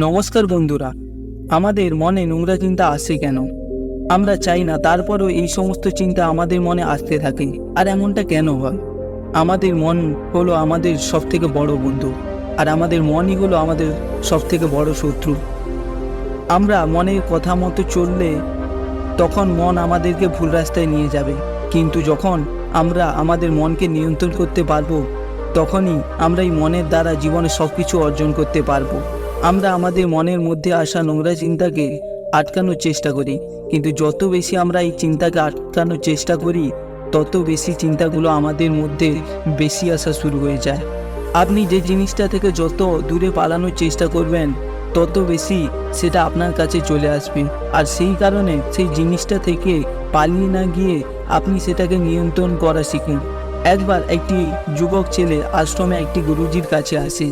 নমস্কার বন্ধুরা। আমাদের মনে নোংরা চিন্তা আসে কেন? আমরা চাই না, তারপরও এই সমস্ত চিন্তা আমাদের মনে আসতে থাকে। আর এমনটা কেন হয়? আমাদের মন হলো আমাদের সবথেকে বড় বন্ধু, আর আমাদের মনই হলো আমাদের সবথেকে বড় শত্রু। আমরা মনের কথা মতো চললে তখন মন আমাদেরকে ভুল রাস্তায় নিয়ে যাবে, কিন্তু যখন আমরা আমাদের মনকে নিয়ন্ত্রণ করতে পারবো, তখনই আমরা এই মনের দ্বারা জীবনে সব কিছু অর্জন করতে পারবো। আমরা আমাদের মনের মধ্যে আসা নোংরা চিন্তাকে আটকানোর চেষ্টা করি, কিন্তু যত বেশি আমরা এই চিন্তাকে আটকানোর চেষ্টা করি, তত বেশি চিন্তাগুলো আমাদের মধ্যে বেশি আসা শুরু হয়ে যায়। আপনি যে জিনিসটা থেকে যত দূরে পালানোর চেষ্টা করবেন, তত বেশি সেটা আপনার কাছে চলে আসবে। আর সেই কারণে সেই জিনিসটা থেকে পালিয়ে না গিয়ে আপনি সেটাকে নিয়ন্ত্রণ করা শিখুন। একবার একটি যুবক ছেলে আশ্রমে একটি গুরুজির কাছে আসে,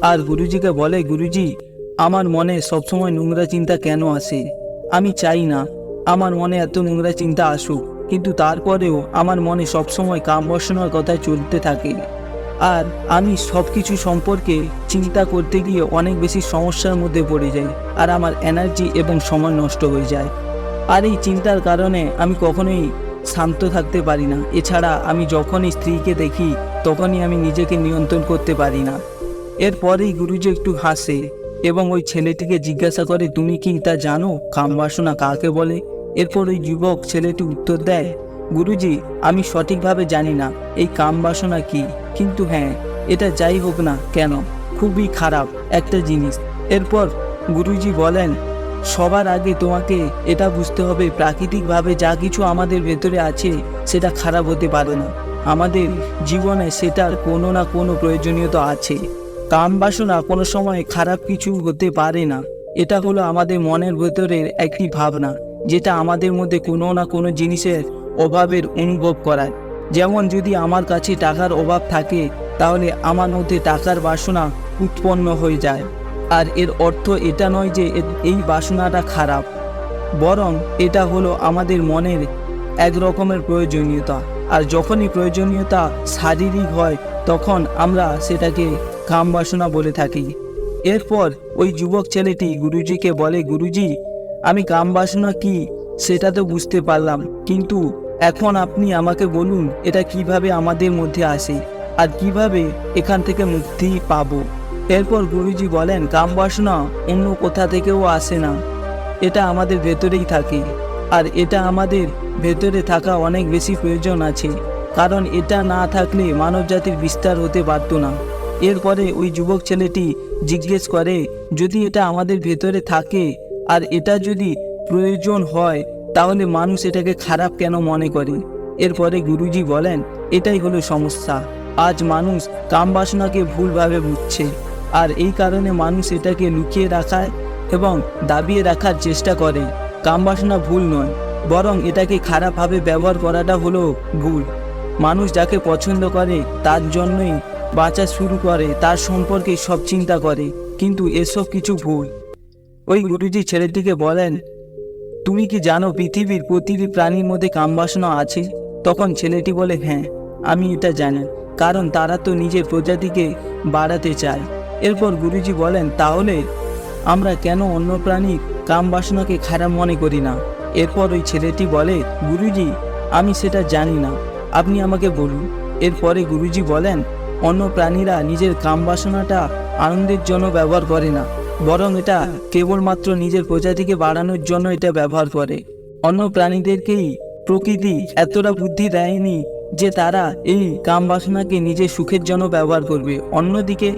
আর গুরুজিকে বলে, গুরুজি, আমার মনে সবসময় নোংরা চিন্তা কেন আসে? আমি চাই না আমার মনে এত নোংরা চিন্তা আসুক, কিন্তু তারপরেও আমার মনে সবসময় কাম বাসনার কথা চলতে থাকে। আর আমি সব কিছু সম্পর্কে চিন্তা করতে গিয়ে অনেক বেশি সমস্যার মধ্যে পড়ে যাই, আর আমার এনার্জি এবং সময় নষ্ট হয়ে যায়। আর এই চিন্তার কারণে আমি কখনোই শান্ত থাকতে পারি না। এছাড়া আমি যখনই স্ত্রীকে দেখি, তখনই আমি নিজেকে নিয়ন্ত্রণ করতে পারি না। এরপরেই গুরুজি একটু হাসে এবং ওই ছেলেটিকে জিজ্ঞাসা করে, তুমি কি তা জানো কামবাসনা কাকে বলে? এরপর ওই যুবক ছেলেটি উত্তর দেয়, গুরুজি, আমি সঠিকভাবে জানি না এই কামবাসনা কি, কিন্তু হ্যাঁ, এটা যাই হোক না কেন, খুবই খারাপ একটা জিনিস। এরপর গুরুজি বলেন, সবার আগে তোমাকে এটা বুঝতে হবে, প্রাকৃতিকভাবে যা কিছু আমাদের ভেতরে আছে সেটা খারাপ হতে পারে না। আমাদের জীবনে সেটার কোনো না কোনো প্রয়োজনীয়তা আছে। কাম বাসনা কোনো সময় খারাপ কিছু হতে পারে না। এটা হলো আমাদের মনের ভেতরের একটি ভাবনা, যেটা আমাদের মধ্যে কোনো না কোনো জিনিসের অভাবের অনুভব করায়। যেমন যদি আমার কাছে টাকার অভাব থাকে, তাহলে আমার মধ্যে টাকার বাসনা উৎপন্ন হয়ে যায়। আর এর অর্থ এটা নয় যে এই বাসনাটা খারাপ, বরং এটা হলো আমাদের মনের এক রকমের প্রয়োজনীয়তা। আর যখনই প্রয়োজনীয়তা শারীরিক হয়, তখন আমরা সেটাকে কাম বাসনা বলে থাকি। এরপর ওই যুবক ছেলেটি গুরুজিকে বলে, গুরুজি, আমি কাম বাসনা কি সেটা তো বুঝতে পারলাম, কিন্তু এখন আপনি আমাকে বলুন এটা কিভাবে আমাদের মধ্যে আসে আর কিভাবে এখান থেকে মুক্তি পাবো। এরপর গুরুজি বলেন, কাম বাসনা অন্য কোথা থেকেও আসে না, এটা আমাদের ভেতরেই থাকে। আর এটা আমাদের ভেতরে থাকা অনেক বেশি প্রয়োজন আছে, কারণ এটা না থাকলে মানব জাতির বিস্তার হতে পারতো না। এরপরে ওই যুবক ছেলেটি জিজ্ঞেস করে, যদি এটা আমাদের ভেতরে থাকে আর এটা যদি প্রয়োজন হয়, তাহলে মানুষ এটাকে খারাপ কেন মনে করে? এরপরে গুরুজি বলেন, এটাই হলো সমস্যা। আজ মানুষ কাম বাসনাকে ভুলভাবে বুঝছে, আর এই কারণে মানুষ এটাকে লুকিয়ে রাখায় এবং দাবিয়ে রাখার চেষ্টা করে। কাম বাসনা ভুল নয়, বরং এটাকে খারাপভাবে ব্যবহার করাটা হলো ভুল। মানুষ যাকে পছন্দ করে তার জন্যই বাঁচা শুরু করে, তার সম্পর্কে সব চিন্তা করে, কিন্তু এসব কিছু ভুল। ওই গুরুজি ছেলেটিকে বলেন, তুমি কি জানো পৃথিবীর প্রতিটি প্রাণীর মধ্যে কামবাসনা আছে? তখন ছেলেটি বলে, হ্যাঁ, আমি এটা জানি, কারণ তারা তো নিজের প্রজাতিকে বাড়াতে চায়। এরপর গুরুজি বলেন, তাহলে আমরা কেন অন্য প্রাণীর কামবাসনাকে খারাপ মনে করি না? এরপর ওই ছেলেটি বলে, গুরুজি, আমি সেটা জানি না, আপনি আমাকে বলুন। এরপরে গুরুজি বলেন, অন্য প্রাণীরা নিজের কামবাসনাটা আনন্দের জন্য ব্যবহার করে না, বরং এটা কেবলমাত্র নিজের প্রজাতিকে বাড়ানোর জন্য এটা ব্যবহার করে। অন্য প্রাণীদেরকেই প্রকৃতি এতটা বুদ্ধি দেয়নি যে তারা এই কামবাসনাকে নিজের সুখের জন্য ব্যবহার করবে। অন্যদিকে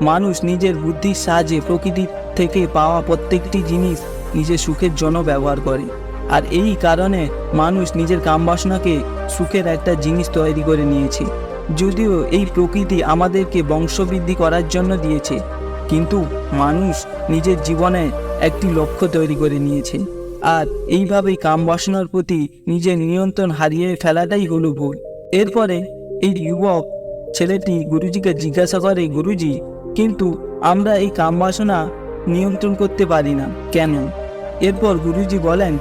মানুষ নিজের বুদ্ধির সাহায্যে প্রকৃতি থেকে পাওয়া প্রত্যেকটি জিনিস নিজের সুখের জন্য ব্যবহার করে। আর এই কারণে মানুষ নিজের কামবাসনাকে সুখের একটা জিনিস তৈরি করে নিয়েছে। যদিও এই প্রকৃতি আমাদেরকে বংশবৃদ্ধি করার জন্য দিয়েছে, কিন্তু মানুষ নিজের জীবনে একটি লক্ষ্য তৈরি করে নিয়েছে। আর এইভাবেই কামবাসনার প্রতি নিজের নিয়ন্ত্রণ হারিয়ে ফেলাটাই হলো ভুল। এরপরে এই যুবক ছেলেটি গুরুজিকে জিজ্ঞাসা করে, গুরুজি, কিন্তু আমরা এই কামবাসনা নিয়ন্ত্রণ করতে পারি না কেন? এরপর গুরুজি বলেন,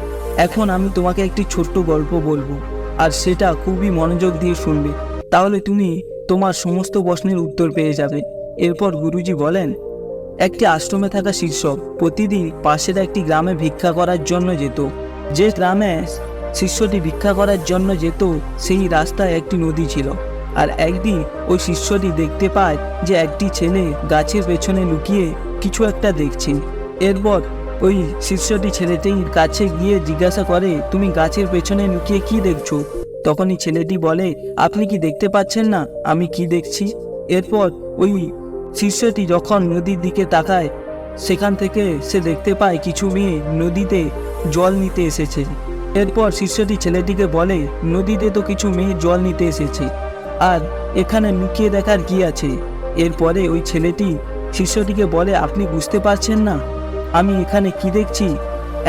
এখন আমি তোমাকে একটি ছোট্ট গল্প বলবো, আর সেটা খুবই মনোযোগ দিয়ে শুনবে, তাহলে তুমি তোমার সমস্ত প্রশ্নের উত্তর পেয়ে যাবে। এরপর গুরুজি বলেন, একটি আশ্রমে থাকা শিষ্য প্রতিদিন পাশের একটি গ্রামে ভিক্ষা করার জন্য যেত। যে গ্রামে শিষ্যটি ভিক্ষা করার জন্য যেত সেই রাস্তায় একটি নদী ছিল। আর একদিন ওই শিষ্যটি দেখতে পায় যে একটি ছেলে গাছের পেছনে লুকিয়ে কিছু একটা দেখছে। এরপর ওই শিষ্যটি ছেলেটির কাছে গিয়ে জিজ্ঞাসা করে, তুমি গাছের পেছনে লুকিয়ে কি দেখছো? তখনই ছেলেটি বলে, আপনি কি দেখতে পাচ্ছেন না আমি কি দেখছি? এরপর ওই শিষ্যটি যখন নদীর দিকে তাকায়, সেখান থেকে সে দেখতে পায় কিছু মেয়ে নদীতে জল নিতে এসেছে। এরপর শিষ্যটি ছেলেটিকে বলে, নদীতে তো কিছু মেয়ে জল নিতে এসেছে, আর এখানে লুকিয়ে দেখার কি আছে? এরপরে ওই ছেলেটি শিষ্যটিকে বলে, আপনি বুঝতে পারছেন না আমি এখানে কি দেখছি?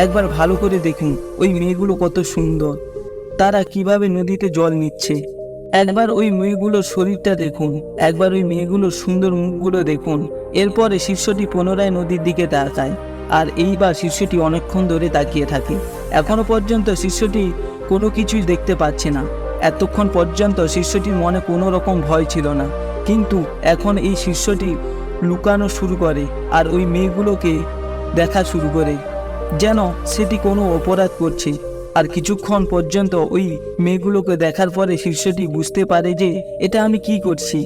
একবার ভালো করে দেখুন ওই মেয়েগুলো কত সুন্দর, তারা কিভাবে নদীতে জল নিচ্ছে। একবার ওই মেয়েগুলোর শরীরটা দেখুন, একবার ওই মেয়েগুলোর সুন্দর মুখগুলো দেখুন। এরপরে শিষ্যটি পুনরায় নদীর দিকে তাকায়, আর এইবার শিষ্যটি অনেকক্ষণ ধরে তাকিয়ে থাকে। এখনো পর্যন্ত শিষ্যটি কোনো কিছুই দেখতে পাচ্ছে না। এতক্ষণ পর্যন্ত শিষ্যটির মনে কোনো রকম ভয় ছিল না, কিন্তু এখন এই শিষ্যটি লুকানো শুরু করে আর ওই মেয়েগুলোকে দেখা শুরু করে, যেন সেটি কোনো অপরাধ করছে। আর কিছুক্ষণ পর্যন্ত ওই মেয়েগুলোকে দেখার পরে শিষ্যটি বুঝতে পারে যে এটা আমি কি করছি,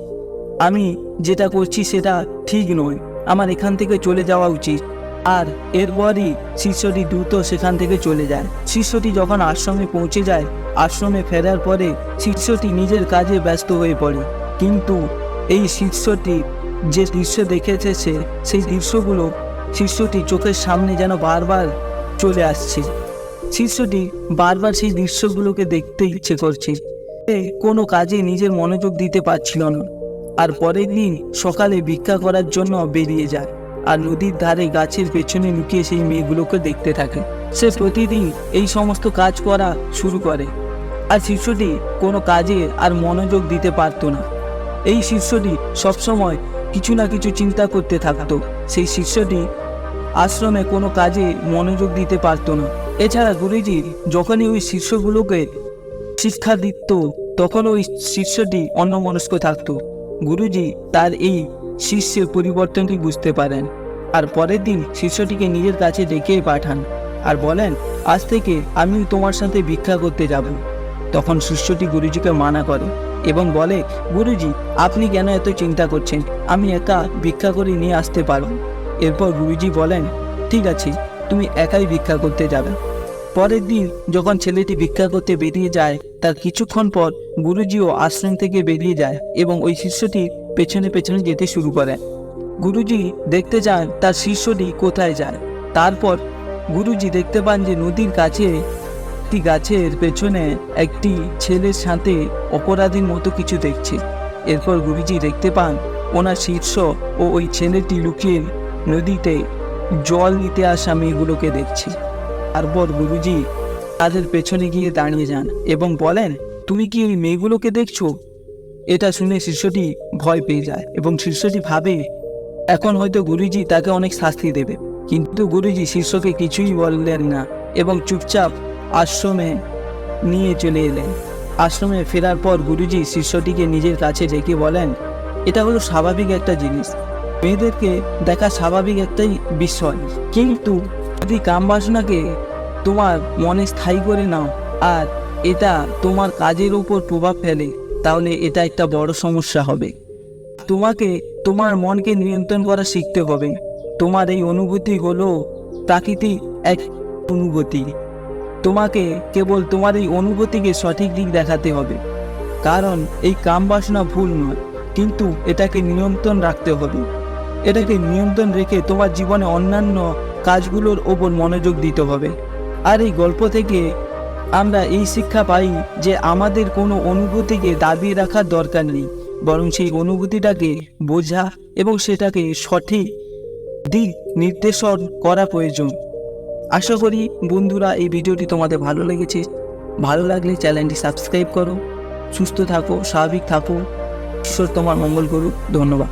আমি যেটা করছি সেটা ঠিক নয়, আমার এখান থেকে চলে যাওয়া উচিত। আর এরপরই শিষ্যটি দ্রুত সেখান থেকে চলে যায়। শিষ্যটি যখন আশ্রমে পৌঁছে যায়, আশ্রমে ফেরার পরে শিষ্যটি নিজের কাজে ব্যস্ত হয়ে পড়ে। কিন্তু এই শিষ্যটি যে দৃশ্য দেখেছে সেই দৃশ্যগুলো শিষ্যটি চোখের সামনে যেন বারবার চলে আসছে। শিষ্যটি বারবার সেই দৃশ্যগুলোকে দেখতে ইচ্ছে করছে, কোনো কাজে নিজের মনোযোগ দিতে পারছিল না। আর পরের দিন সকালে ভিক্ষা করার জন্য বেরিয়ে যায়, আর নদীর ধারে গাছের পেছনে লুকিয়ে সেই মেয়েগুলোকে দেখতে থাকে। সে প্রতিদিন এই সমস্ত কাজ করা শুরু করে, আর শিষ্যটি কোনো কাজে আর মনোযোগ দিতে পারতো না। এই শিষ্যটি সবসময় কিছু না কিছু চিন্তা করতে থাকতো। সেই শিষ্যটি আশ্রমে কোনো কাজে মনোযোগ দিতে পারতো না। এছাড়া গুরুজি যখনই ওই শিষ্যগুলোকে শিক্ষা দিত, তখন ওই শিষ্যটি অন্যমনস্ক থাকতো। গুরুজি তার এই শিষ্যের পরিবর্তনটি বুঝতে পারেন, আর পরের দিন শিষ্যটিকে নিজের কাছে ডেকে পাঠান আর বলেন, আজ থেকে আমি তোমার সাথে ভিক্ষা করতে যাব। তখন শিষ্যটি গুরুজিকে মানা করে এবং বলে, গুরুজি আপনি কেন এত চিন্তা করছেন, আমি একা ভিক্ষা করে নিয়ে আসতে পারব। এরপর গুরুজি বলেন, ঠিক আছে তুমি একাই ভিক্ষা করতে যাবে। পরের দিন যখন ছেলেটি ভিক্ষা করতে বেরিয়ে যায়, তার কিছুক্ষণ পর গুরুজিও আশ্রম থেকে বেরিয়ে যায় এবং ওই শিষ্যটি পেছনে পেছনে যেতে শুরু করে। গুরুজি দেখতে চান তার শিষ্যটি কোথায় যায়। তারপর গুরুজি দেখতে পান যে নদীর কাছে একটি গাছের পেছনে একটি ছেলের সাথে অপরাধীর মতো কিছু দেখছে। এরপর গুরুজি দেখতে পান ওনার শিষ্য ও ওই ছেলেটি লুকিয়ে নদীতে জল নিতে আসা মেয়েগুলোকে দেখছে। তারপর গুরুজি তাদের পেছনে গিয়ে দাঁড়িয়ে যান এবং বলেন, তুমি কি ওই মেয়েগুলোকে দেখছো? এটা শুনে শিষ্যটি ভয় পেয়ে যায় এবং শিষ্যটি ভাবে এখন হয়তো গুরুজি তাকে অনেক শাস্তি দেবে। কিন্তু গুরুজি শিষ্যকে কিছুই বললেন না এবং চুপচাপ আশ্রমে নিয়ে চলে এলেন। আশ্রমে ফেরার পর গুরুজি শিষ্যটিকে নিজের কাছে ডেকে বলেন, এটা হলো স্বাভাবিক একটা জিনিস, মেয়েদেরকে দেখা স্বাভাবিক একটাই বিষয়, কিন্তু যদি কামবাসনাকে তোমার মনে স্থায়ী করে নাও আর এটা তোমার কাজের উপর প্রভাব ফেলে, তাহলে এটা একটা বড় সমস্যা হবে। তোমাকে তোমার মনকে নিয়ন্ত্রণ করা শিখতে হবে। তোমার এই অনুভূতি হলো প্রাকৃতিক এক অনুভূতি। তোমাকে কেবল তোমার এই অনুভূতিকে সঠিক দিক দেখাতে হবে, কারণ এই কামবাসনা ভুল নয়, কিন্তু এটাকে নিয়ন্ত্রণ রাখতে হবে। এটাকে নিয়ন্ত্রণ রেখে তোমার জীবনে অন্যান্য কাজগুলোর ওপর মনোযোগ দিতে হবে। আর এই গল্প থেকে আমরা এই শিক্ষা পাই যে আমাদের কোনো অনুভূতিকে দাবিয়ে রাখার দরকার নেই, বরং সেই অনুভূতিটাকে বোঝা এবং সেটাকে সঠিক দিক নির্দেশন করা প্রয়োজন। আশা করি বন্ধুরা এই ভিডিওটি তোমাদের ভালো লেগেছে। ভালো লাগলে চ্যানেলটি সাবস্ক্রাইব করো। সুস্থ থাকো, স্বাভাবিক থাকো। ঈশ্বর তোমার মঙ্গল করুক। ধন্যবাদ।